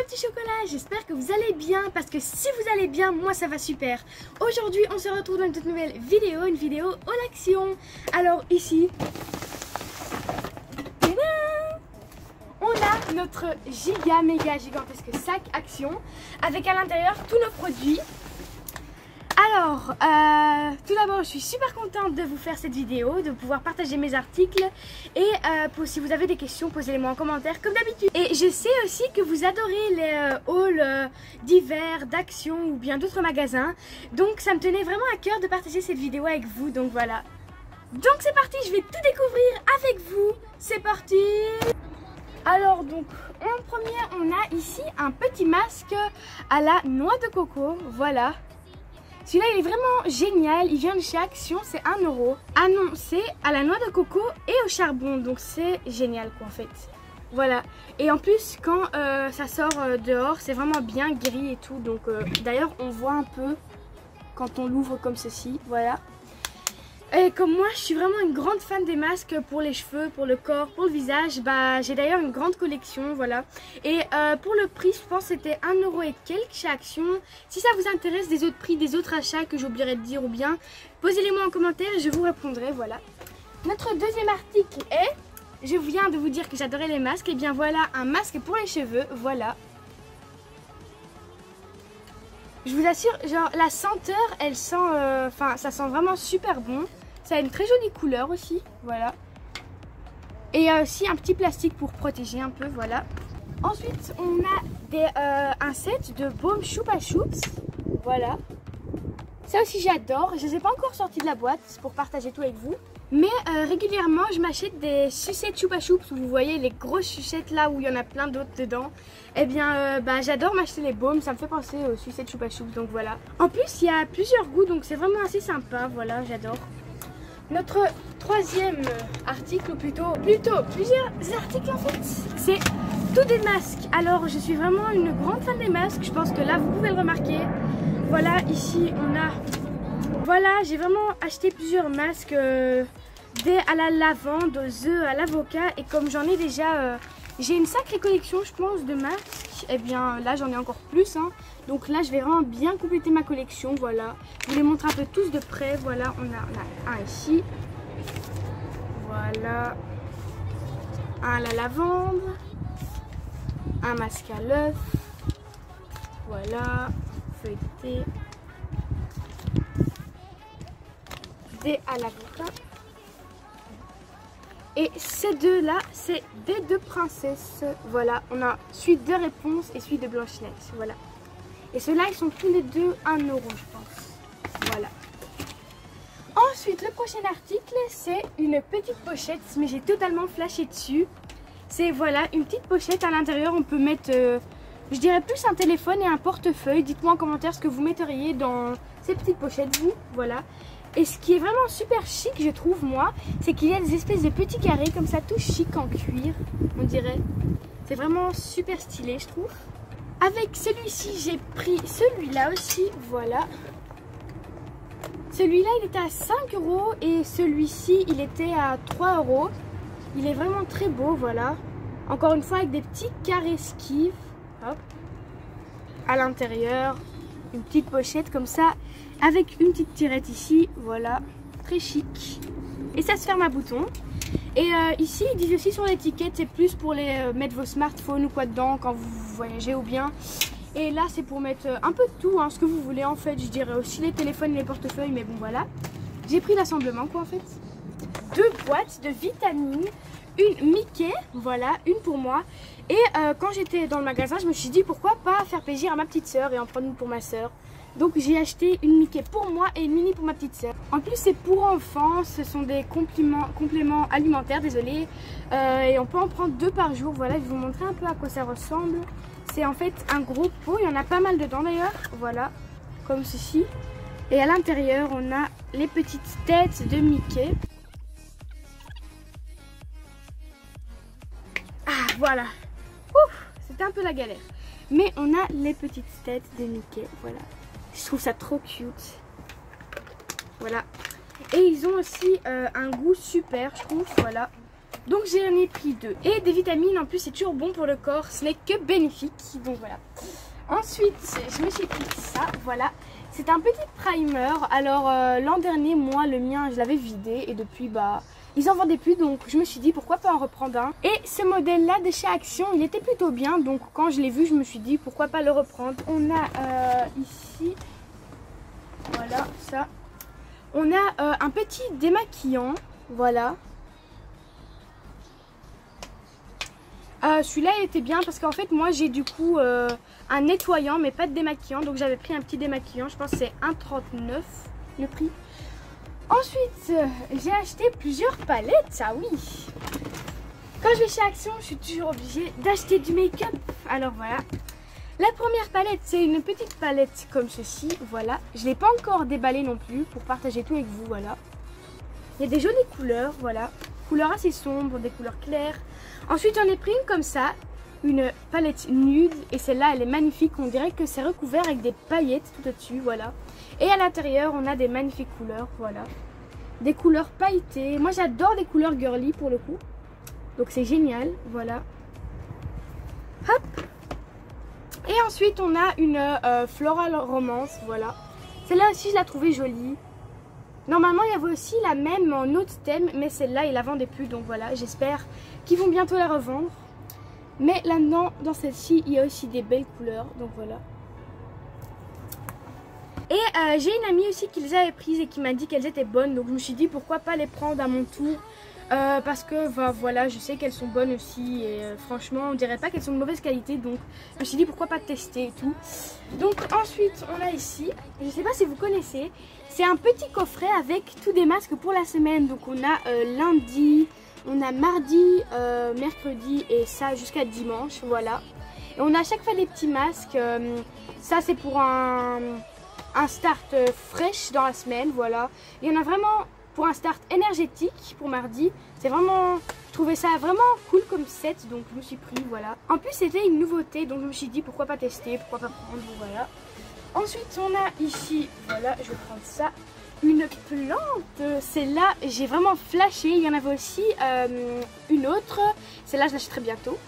petits chocolats, j'espère que vous allez bien parce que si vous allez bien, moi ça va super. Aujourd'hui on se retrouve dans une toute nouvelle vidéo, une vidéo en action. Alors ici, on a notre giga méga gigantesque sac action avec à l'intérieur tous nos produits. Alors, tout d'abord, je suis super contente de vous faire cette vidéo, de pouvoir partager mes articles. Et si vous avez des questions, posez-les-moi en commentaire comme d'habitude. Et je sais aussi que vous adorez les hauls d'hiver, d'Action ou bien d'autres magasins. Donc ça me tenait vraiment à cœur de partager cette vidéo avec vous, donc voilà. Donc c'est parti, je vais tout découvrir avec vous. C'est parti! Alors donc, en premier, on a ici un petit masque à la noix de coco, voilà. Celui-là il est vraiment génial, il vient de chez Action, c'est 1 €. Ah non, c'est à la noix de coco et au charbon, donc c'est génial quoi en fait. Voilà, et en plus quand ça sort dehors, c'est vraiment bien gris et tout, donc d'ailleurs on voit un peu quand on l'ouvre comme ceci, voilà. Et comme moi je suis vraiment une grande fan des masques pour les cheveux, pour le corps, pour le visage, bah j'ai d'ailleurs une grande collection, voilà. Et pour le prix, je pense que c'était 1 € et quelques chez Action. Si ça vous intéresse des autres prix, des autres achats que j'oublierais de dire ou bien, posez-les-moi en commentaire et je vous répondrai, voilà. Notre deuxième article est, je viens de vous dire que j'adorais les masques, et bien voilà un masque pour les cheveux, voilà. Je vous assure, genre la senteur, elle sent, ça sent vraiment super bon. Ça a une très jolie couleur aussi, voilà. Et aussi un petit plastique pour protéger un peu, voilà. Ensuite, on a un set de baume Choupa Choups, voilà. Ça aussi j'adore, je ne les ai pas encore sortis de la boîte pour partager tout avec vous. Mais régulièrement, je m'achète des sucettes Choupa Choups, où vous voyez les grosses sucettes là où il y en a plein d'autres dedans. Eh bien, j'adore m'acheter les baumes, ça me fait penser aux sucettes Choupa Choups, donc voilà. En plus, il y a plusieurs goûts, donc c'est vraiment assez sympa, voilà, j'adore. Notre troisième article, ou plutôt plusieurs articles en fait, c'est tous des masques. Alors, je suis vraiment une grande fan des masques, je pense que là, vous pouvez le remarquer. Voilà, ici, on a... Voilà, j'ai vraiment acheté plusieurs masques à la lavande, aux œufs, à l'avocat. Et comme j'en ai déjà, j'ai une sacrée collection, je pense, de masques. Et bien là, j'en ai encore plus. Hein. Donc là, je vais vraiment bien compléter ma collection. Voilà, je vous les montre un peu tous de près. Voilà, on a un ici. Voilà, un à la lavande, un masque à l'œuf. Voilà, feuilleté. À l'avocat. Et ces deux là, c'est des deux princesses. Voilà, on a suite de réponses et suite de Blanche-Neige. Voilà. Et ceux-là, ils sont tous les deux 1 €, je pense. Voilà. Ensuite, le prochain article, c'est une petite pochette, mais j'ai totalement flashé dessus. C'est voilà, une petite pochette à l'intérieur. On peut mettre, je dirais plus un téléphone et un portefeuille. Dites-moi en commentaire ce que vous metteriez dans ces petites pochettes, vous. Voilà. Et ce qui est vraiment super chic, je trouve moi, c'est qu'il y a des espèces de petits carrés comme ça, tout chic en cuir, on dirait. C'est vraiment super stylé, je trouve. Avec celui-ci, j'ai pris celui-là aussi, voilà. Celui-là, il était à 5 € et celui-ci, il était à 3 €. Il est vraiment très beau, voilà. Encore une fois, avec des petits carrés skives. Hop. À l'intérieur, une petite pochette comme ça. Avec une petite tirette ici, voilà, très chic. Et ça se ferme à bouton. Et ici, ils disent aussi sur l'étiquette, c'est plus pour les mettre vos smartphones ou quoi dedans quand vous voyagez ou bien. Et là, c'est pour mettre un peu de tout, hein, ce que vous voulez en fait. Je dirais aussi les téléphones et les portefeuilles, mais bon voilà. J'ai pris l'assemblement quoi en fait. 2 boîtes de vitamines, une Mickey, voilà, une pour moi. Et quand j'étais dans le magasin, je me suis dit pourquoi pas faire plaisir à ma petite soeur et en prendre une pour ma soeur. Donc j'ai acheté une Mickey pour moi et une mini pour ma petite soeur. En plus c'est pour enfants, ce sont des compléments alimentaires, désolé. Et on peut en prendre 2 par jour, voilà, je vais vous montrer un peu à quoi ça ressemble. C'est en fait un gros pot, il y en a pas mal dedans d'ailleurs, voilà, comme ceci. Et à l'intérieur on a les petites têtes de Mickey. Ah voilà, c'était un peu la galère. Mais on a les petites têtes de Mickey, voilà. Je trouve ça trop cute. Voilà. Et ils ont aussi un goût super, je trouve, voilà. Donc j'en ai pris 2. Et des vitamines, en plus c'est toujours bon pour le corps, ce n'est que bénéfique. Donc voilà. Ensuite, je me suis pris ça, voilà. C'est un petit primer. Alors l'an dernier, moi, le mien, je l'avais vidé. Et depuis, bah, ils en vendaient plus. Donc je me suis dit, pourquoi pas en reprendre un. Et ce modèle-là de chez Action, il était plutôt bien. Donc quand je l'ai vu, je me suis dit, pourquoi pas le reprendre. On a ici, voilà, ça. On a un petit démaquillant, voilà. Celui-là il était bien parce qu'en fait moi j'ai du coup un nettoyant mais pas de démaquillant, donc j'avais pris un petit démaquillant, je pense que c'est 1,39 le prix. Ensuite j'ai acheté plusieurs palettes, ça oui. Quand je vais chez Action je suis toujours obligée d'acheter du make-up. Alors voilà, la première palette c'est une petite palette comme ceci, voilà. Je ne l'ai pas encore déballée non plus pour partager tout avec vous, voilà. Il y a des jolies couleurs, voilà. Couleurs assez sombres, des couleurs claires. Ensuite, j'en ai pris une comme ça, une palette nude. Et celle-là, elle est magnifique. On dirait que c'est recouvert avec des paillettes tout au-dessus, voilà. Et à l'intérieur, on a des magnifiques couleurs, voilà. Des couleurs pailletées. Moi, j'adore les couleurs girly pour le coup. Donc, c'est génial, voilà. Hop. Et ensuite, on a une Floral Romance, voilà. Celle-là aussi, je la trouvais jolie. Normalement, il y avait aussi la même en autre thème, mais celle-là, ils la vendaient plus. Donc voilà, j'espère qu'ils vont bientôt la revendre. Mais là-dedans, dans celle-ci, il y a aussi des belles couleurs. Donc voilà. Et j'ai une amie aussi qui les avait prises et qui m'a dit qu'elles étaient bonnes. Donc je me suis dit, pourquoi pas les prendre à mon tour. Parce que voilà, je sais qu'elles sont bonnes aussi. Et franchement, on dirait pas qu'elles sont de mauvaise qualité. Donc je me suis dit, pourquoi pas tester et tout. Donc ensuite, on a ici, je sais pas si vous connaissez. C'est un petit coffret avec tous des masques pour la semaine. Donc on a lundi, on a mardi, mercredi et ça jusqu'à dimanche, voilà. Et on a à chaque fois des petits masques. Ça c'est pour un start fraîche dans la semaine, voilà. Il y en a vraiment pour un start énergétique pour mardi. C'est vraiment, je trouvais ça vraiment cool comme set, donc je me suis pris, voilà. En plus c'était une nouveauté, donc je me suis dit pourquoi pas tester, pourquoi pas prendre, voilà. Ensuite, on a ici, voilà, je vais prendre ça, une plante. Celle-là, j'ai vraiment flashé. Il y en avait aussi une autre. Celle-là, je l'achèterai bientôt.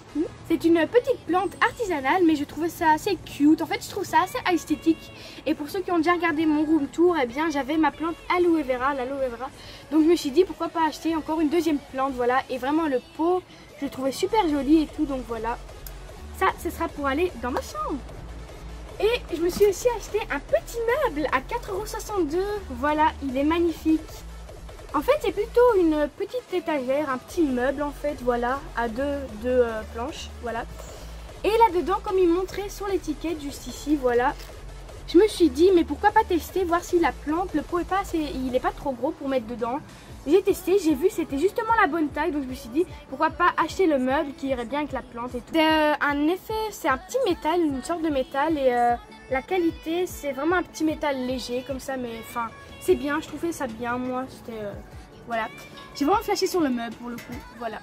C'est une petite plante artisanale, mais je trouvais ça assez cute. En fait, je trouve ça assez esthétique. Et pour ceux qui ont déjà regardé mon room tour, eh bien, j'avais ma plante aloe vera, l'aloe vera. Donc, je me suis dit, pourquoi pas acheter encore une deuxième plante, voilà. Et vraiment, le pot, je le trouvais super joli et tout. Donc, voilà. Ça, ce sera pour aller dans ma chambre. Et je me suis aussi acheté un petit meuble à 4,62 €. Voilà, il est magnifique. En fait, c'est plutôt une petite étagère, un petit meuble en fait, voilà, à deux planches, voilà. Et là-dedans, comme il montrait sur l'étiquette juste ici, voilà, je me suis dit, mais pourquoi pas tester, voir si la plante, le pot est pas assez, il est pas trop gros pour mettre dedans. J'ai testé, j'ai vu c'était justement la bonne taille, donc je me suis dit pourquoi pas acheter le meuble qui irait bien avec la plante et tout. C'est un effet, c'est un petit métal, une sorte de métal et la qualité c'est vraiment un petit métal léger comme ça, mais enfin c'est bien, je trouvais ça bien, moi c'était voilà. J'ai vraiment flashé sur le meuble pour le coup, voilà.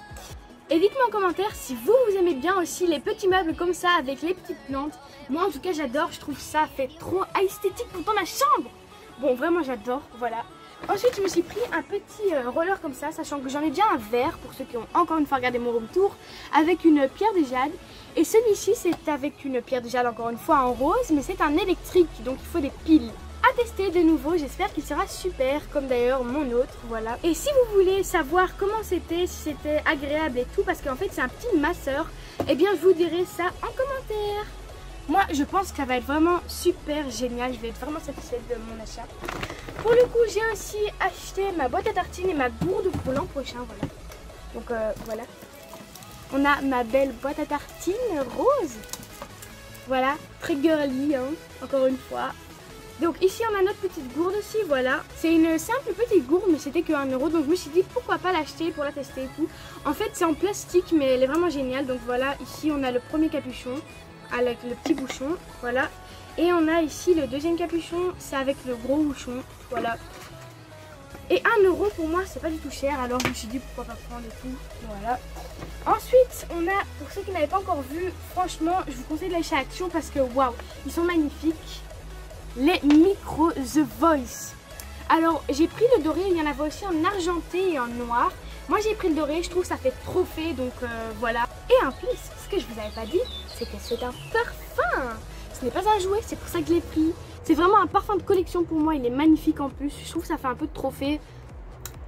Et dites-moi en commentaire si vous aimez bien aussi les petits meubles comme ça avec les petites plantes. Moi en tout cas j'adore, je trouve ça fait trop esthétique pour dans ma chambre. Bon vraiment j'adore, voilà. Ensuite, je me suis pris un petit roller comme ça, sachant que j'en ai déjà un vert, pour ceux qui ont encore une fois regardé mon room tour, avec une pierre de jade. Et celui-ci, c'est avec une pierre de jade, encore une fois, en rose, mais c'est un électrique, donc il faut des piles. À tester de nouveau, j'espère qu'il sera super, comme d'ailleurs mon autre, voilà. Et si vous voulez savoir comment c'était, si c'était agréable et tout, parce qu'en fait c'est un petit masseur, eh bien je vous dirai ça en commentaire. Moi, je pense que ça va être vraiment super génial, je vais être vraiment satisfaite de mon achat. Pour le coup, j'ai aussi acheté ma boîte à tartines et ma gourde pour l'an prochain, voilà. Donc voilà. On a ma belle boîte à tartines rose. Voilà, très girly, hein, encore une fois. Donc ici, on a notre petite gourde aussi, voilà. C'est une simple petite gourde, mais c'était que 1 €. Donc je me suis dit, pourquoi pas l'acheter pour la tester et tout. En fait, c'est en plastique, mais elle est vraiment géniale. Donc voilà, ici, on a le premier capuchon avec le petit bouchon, voilà. Et on a ici le deuxième capuchon, c'est avec le gros bouchon, voilà. Et 1 € pour moi, c'est pas du tout cher, alors je me suis dit pourquoi pas prendre et tout, voilà. Ensuite, on a, pour ceux qui n'avaient pas encore vu, franchement, je vous conseille d'aller chez Action parce que waouh, ils sont magnifiques. Les micros The Voice. Alors, j'ai pris le doré, il y en avait aussi en argenté et en noir. Moi j'ai pris le doré, je trouve que ça fait trophée, donc voilà. Et en plus, ce que je vous avais pas dit, c'est que c'est un parfum. Ce n'est pas un jouet, c'est pour ça que je l'ai pris. C'est vraiment un parfum de collection pour moi, il est magnifique en plus. Je trouve que ça fait un peu de trophée.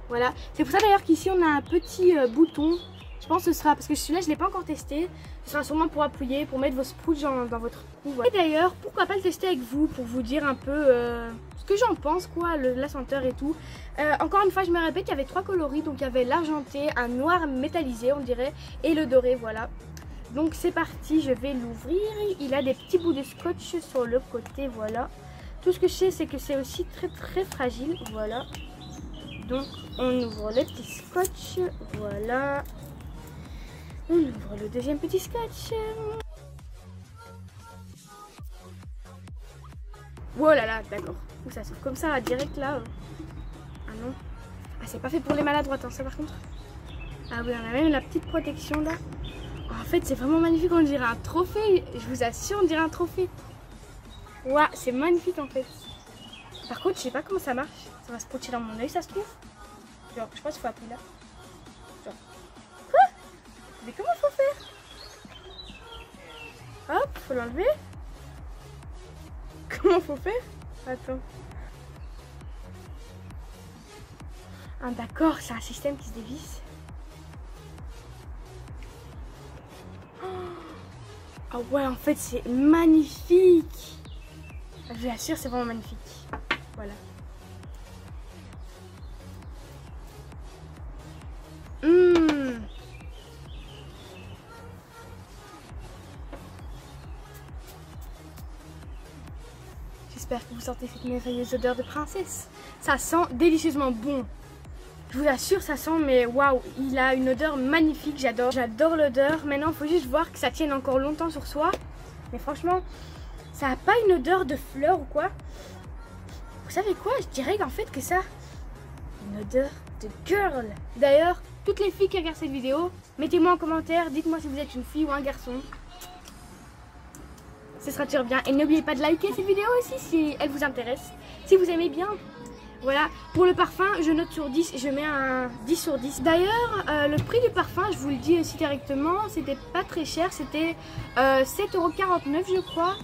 Voilà, c'est pour ça d'ailleurs qu'ici on a un petit bouton. Je pense que ce sera, parce que celui-là je ne l'ai pas encore testé. Ce sera sûrement pour appuyer, pour mettre vos sprouts dans votre cou. Voilà. Et d'ailleurs, pourquoi pas le tester avec vous pour vous dire un peu ce que j'en pense, quoi, la senteur et tout. Encore une fois, je me répète, il y avait 3 coloris. Donc il y avait l'argenté, un noir métallisé on dirait, et le doré, voilà. Donc c'est parti, je vais l'ouvrir. Il a des petits bouts de scotch sur le côté, voilà. Tout ce que je sais, c'est que c'est aussi très fragile, voilà. Donc on ouvre le petit scotch, voilà. On ouvre le deuxième petit scotch. Oh là là, d'accord. Ça s'ouvre comme ça, direct là. Ah non. Ah, c'est pas fait pour les maladroites, hein, ça par contre. Ah oui, on a même la petite protection là. En fait, c'est vraiment magnifique, on dirait un trophée. Je vous assure, on dirait un trophée. Ouah, c'est magnifique en fait. Par contre, je sais pas comment ça marche. Ça va se pocher dans mon oeil, ça se trouve. Genre, je pense qu'il faut appuyer là. Genre. Quoi? Mais comment faut faire? Hop, faut l'enlever. Comment faut faire? Attends. Ah d'accord, c'est un système qui se dévisse. Ah ouais, en fait c'est magnifique. Je vous assure, c'est vraiment magnifique. Voilà. J'espère que vous sentez cette merveilleuse odeur de princesse. Ça sent délicieusement bon. Je vous assure, ça sent, mais waouh, il a une odeur magnifique, j'adore. J'adore l'odeur. Maintenant, il faut juste voir que ça tienne encore longtemps sur soi. Mais franchement, ça n'a pas une odeur de fleurs ou quoi. Vous savez quoi? Je dirais qu'en fait que ça, une odeur de girl. D'ailleurs, toutes les filles qui regardent cette vidéo, mettez-moi en commentaire, dites-moi si vous êtes une fille ou un garçon. Ce sera toujours bien. Et n'oubliez pas de liker cette vidéo aussi si elle vous intéresse, si vous aimez bien. Voilà, pour le parfum, je note sur 10, je mets un 10 sur 10. D'ailleurs, le prix du parfum, je vous le dis aussi directement, c'était pas très cher, c'était 7,49 € je crois.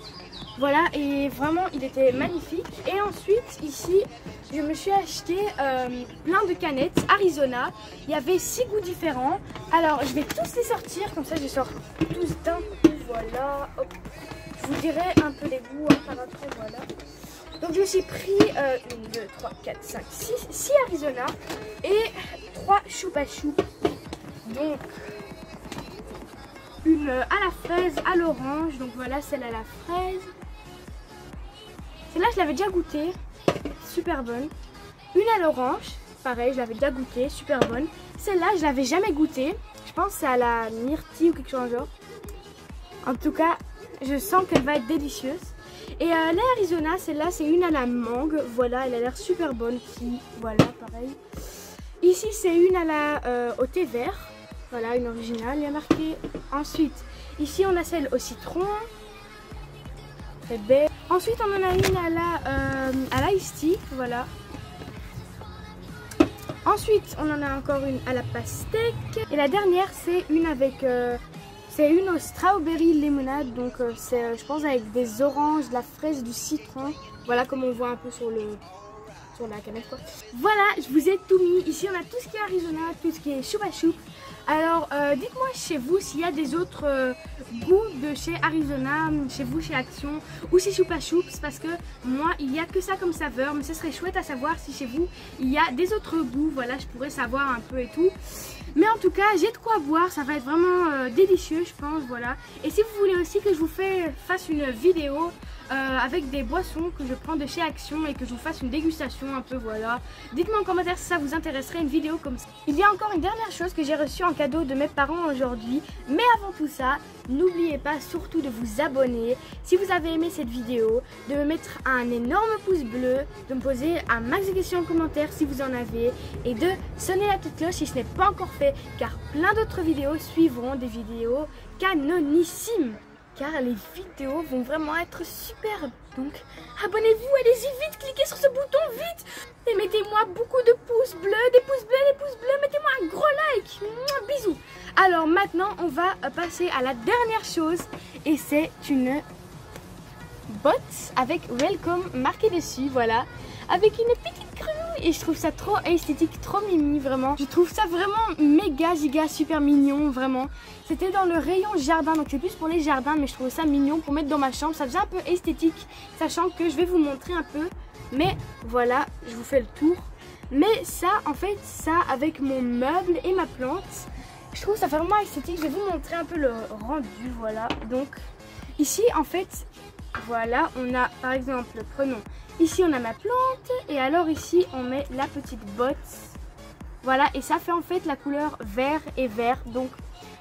Voilà, et vraiment, il était magnifique. Et ensuite, ici, je me suis acheté plein de canettes Arizona. Il y avait 6 goûts différents. Alors, je vais tous les sortir, comme ça je sors tous d'un coup, voilà. Hop. Je vous dirai un peu les goûts par après, voilà. Donc je me suis pris 1, 2, 3, 4, 5, 6 Arizona et 3 choupa chou. Donc une à la fraise, à l'orange. Donc voilà, celle à la fraise. Celle-là, je l'avais déjà goûtée, super bonne. Une à l'orange, pareil, je l'avais déjà goûtée, super bonne. Celle-là, je l'avais jamais goûtée. Je pense que c'est à la myrtille ou quelque chose genre. En tout cas, je sens qu'elle va être délicieuse. Et la Arizona, celle-là, c'est une à la mangue. Voilà, elle a l'air super bonne aussi. Voilà, pareil. Ici, c'est une à la au thé vert. Voilà, une originale, il y a marqué. Ensuite, ici, on a celle au citron. Très belle. Ensuite, on en a une à la iced tea. Voilà. Ensuite, on en a encore une à la pastèque. Et la dernière, c'est une avec... c'est une au strawberry lemonade, donc c'est je pense avec des oranges, de la fraise, du citron. Voilà comme on voit un peu sur la canette quoi. Voilà, je vous ai tout mis. Ici on a tout ce qui est Arizona, tout ce qui est choupa choup. Alors dites-moi chez vous s'il y a des autres goûts de chez Arizona, chez vous chez Action ou chez Choupa Choups, parce que moi il n'y a que ça comme saveur, mais ce serait chouette à savoir si chez vous il y a des autres goûts. Voilà, je pourrais savoir un peu et tout. Mais en tout cas, j'ai de quoi boire, ça va être vraiment délicieux, je pense, voilà. Et si vous voulez aussi que je vous fasse une vidéo avec des boissons que je prends de chez Action et que je vous fasse une dégustation un peu, voilà. Dites-moi en commentaire si ça vous intéresserait une vidéo comme ça. Il y a encore une dernière chose que j'ai reçue en cadeau de mes parents aujourd'hui. Mais avant tout ça, n'oubliez pas surtout de vous abonner si vous avez aimé cette vidéo, de me mettre un énorme pouce bleu, de me poser un max de questions en commentaire si vous en avez et de sonner la petite cloche si ce n'est pas encore fait, car plein d'autres vidéos suivront, des vidéos canonissimes. car les vidéos vont vraiment être superbes. Donc abonnez-vous, allez-y vite, cliquez sur ce bouton vite et mettez-moi beaucoup de pouces bleus, des pouces bleus, mettez-moi un gros like. Mouah, bisous. Alors maintenant on va passer à la dernière chose et c'est une botte avec welcome marqué dessus, voilà, avec une petite grenouille et je trouve ça trop esthétique, trop mimi, vraiment. Je trouve ça vraiment méga giga super mignon, vraiment. C'était dans le rayon jardin, donc c'est plus pour les jardins, mais je trouve ça mignon pour mettre dans ma chambre. Ça faisait un peu esthétique, sachant que je vais vous montrer un peu, mais voilà, je vous fais le tour. Mais ça, en fait, ça avec mon meuble et ma plante, je trouve ça vraiment esthétique. Je vais vous montrer un peu le rendu, voilà. Donc ici, en fait, voilà, on a par exemple, prenons, ici on a ma plante et alors ici on met la petite botte. Voilà, et ça fait en fait la couleur vert et vert. Donc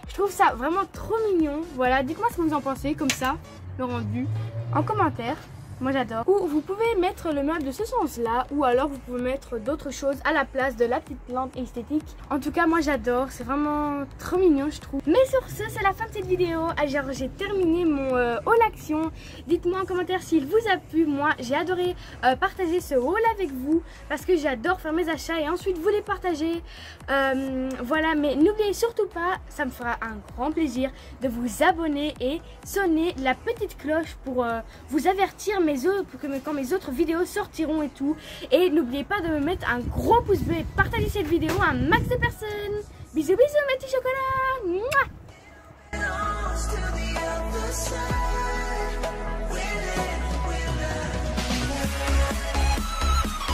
je trouve ça vraiment trop mignon. Voilà, dites-moi ce que vous en pensez, comme ça, le rendu, en commentaire. Moi j'adore. Ou vous pouvez mettre le meuble de ce sens-là, ou alors vous pouvez mettre d'autres choses à la place de la petite plante esthétique. En tout cas, moi j'adore, c'est vraiment trop mignon je trouve. Mais sur ce, c'est la fin de cette vidéo. Alors j'ai terminé mon haul action. Dites-moi en commentaire s'il vous a plu. Moi j'ai adoré partager ce haul avec vous, parce que j'adore faire mes achats et ensuite vous les partager. Voilà, mais n'oubliez surtout pas, ça me fera un grand plaisir de vous abonner et sonner la petite cloche pour vous avertir quand mes autres vidéos sortiront et tout. Et n'oubliez pas de me mettre un gros pouce bleu et partager cette vidéo à un max de personnes. Bisous bisous mes petits chocolats.